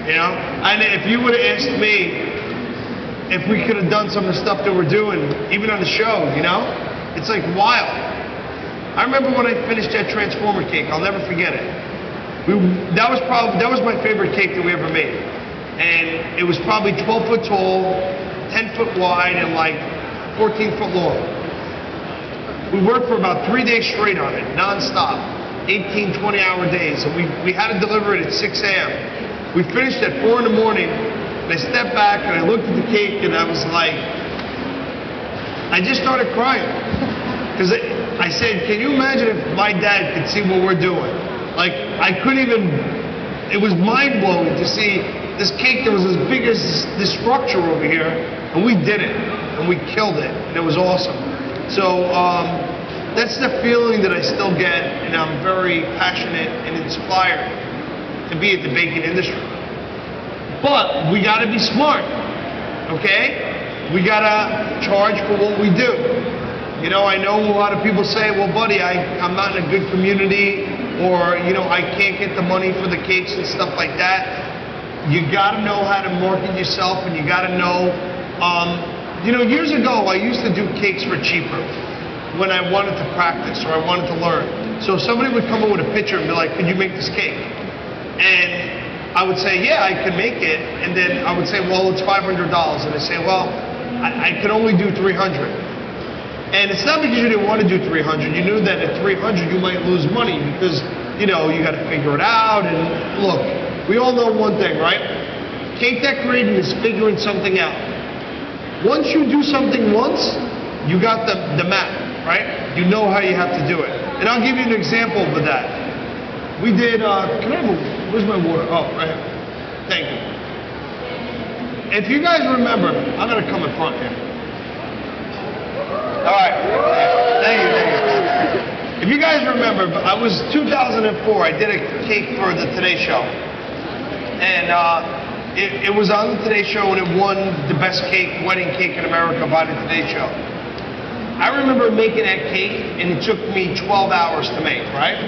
you know? And if you would have asked me if we could have done some of the stuff that we're doing, even on the show, you know? It's like wild. I remember when I finished that Transformer cake, I'll never forget it. That was my favorite cake that we ever made. And it was probably 12 foot tall, 10 foot wide, and like 14 foot long. We worked for about 3 days straight on it, non-stop, 18, 20-hour days, and we had to deliver it at 6 a.m. We finished at 4 in the morning, and I stepped back and I looked at the cake and I was like, I just started crying. Because I said, can you imagine if my dad could see what we're doing? Like, I couldn't even, it was mind-blowing to see this cake that was as big as this structure over here, and we did it, and we killed it, and it was awesome. So that's the feeling that I still get, and I'm very passionate and inspired to be at the baking industry. But we gotta be smart, okay? We gotta charge for what we do. You know, I know a lot of people say, well, buddy, I'm not in a good community, or, you know, I can't get the money for the cakes and stuff like that. You gotta know how to market yourself, and you gotta know, you know, years ago, I used to do cakes for cheaper when I wanted to practice or I wanted to learn. So somebody would come in with a picture and be like, could you make this cake? And I would say, yeah, I could make it. And then I would say, well, it's $500. And they say, well, I can only do 300. And it's not because you didn't want to do 300. You knew that at 300 you might lose money because, you know, you got to figure it out. And look, we all know one thing, right? Cake decorating is figuring something out. Once you do something once, you got the map, right? You know how you have to do it. And I'll give you an example of that. We did, can I have where's my water? Oh, right here. Thank you. If you guys remember, I'm going to come in front here. All right. Thank you. If you guys remember, I was 2004. I did a cake for the Today Show, and it was on the Today Show, and it won the best cake, wedding cake in America by the Today Show. I remember making that cake, and it took me 12 hours to make, right?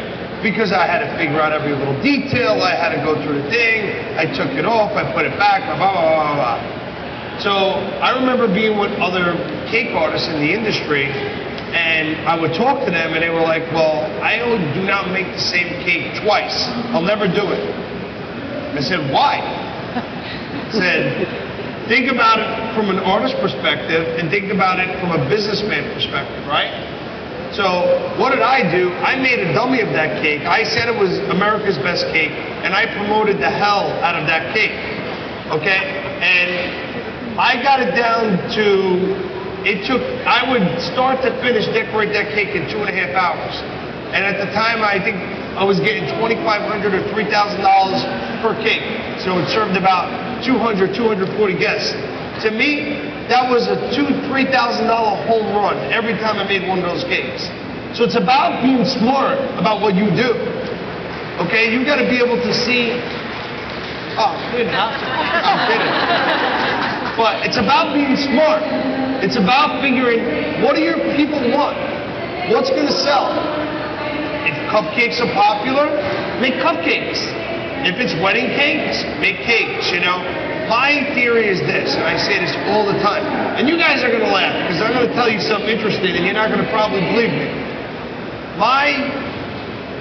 Because I had to figure out every little detail. I had to go through the thing. I took it off. I put it back. Blah blah blah blah blah. So I remember being with other cake artists in the industry, and I would talk to them, and they were like, well, I do not make the same cake twice. I'll never do it. I said, why? I said, think about it from an artist perspective, and think about it from a businessman perspective, right? So what did I do? I made a dummy of that cake. I said it was America's best cake, and I promoted the hell out of that cake, okay? And I got it down to, I would start to finish decorate that cake in 2.5 hours. And at the time, I think I was getting $2,500 or $3,000 per cake. So it served about 200, 240 guests. To me, that was a $2,000, $3,000 home run every time I made one of those cakes. So it's about being smart about what you do. Okay, you got to be able to see. Oh, we didn't have to. I'm kidding. But it's about being smart. It's about figuring, what do your people want? What's going to sell? If cupcakes are popular, make cupcakes. If it's wedding cakes, make cakes, you know. My theory is this, and I say this all the time, and you guys are going to laugh because I'm going to tell you something interesting and you're not going to probably believe me. My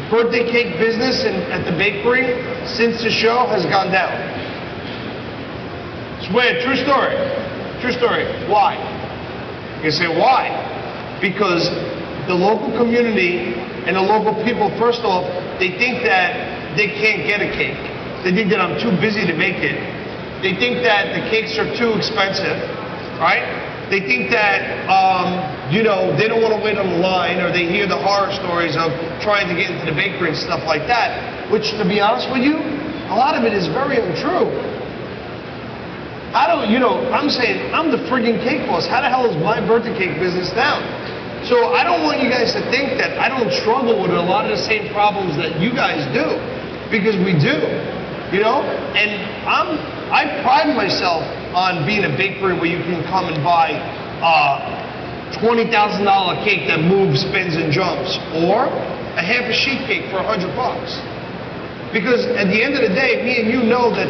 birthday cake business at the bakery since the show has gone down. Swear, true story. True story. Why? You say, why? Because the local community and the local people, first off, they think that they can't get a cake. They think that I'm too busy to make it. They think that the cakes are too expensive, right? They think that, you know, they don't want to wait on the line, or they hear the horror stories of trying to get into the bakery and stuff like that, which, to be honest with you, a lot of it is very untrue. You know, I'm saying, I'm the friggin' cake boss. How the hell is my birthday cake business down? So I don't want you guys to think that I don't struggle with a lot of the same problems that you guys do, because we do, you know? And I pride myself on being a bakery where you can come and buy a $20,000 cake that moves, spins, and jumps, or a half a sheet cake for $100. Because at the end of the day, me and you know that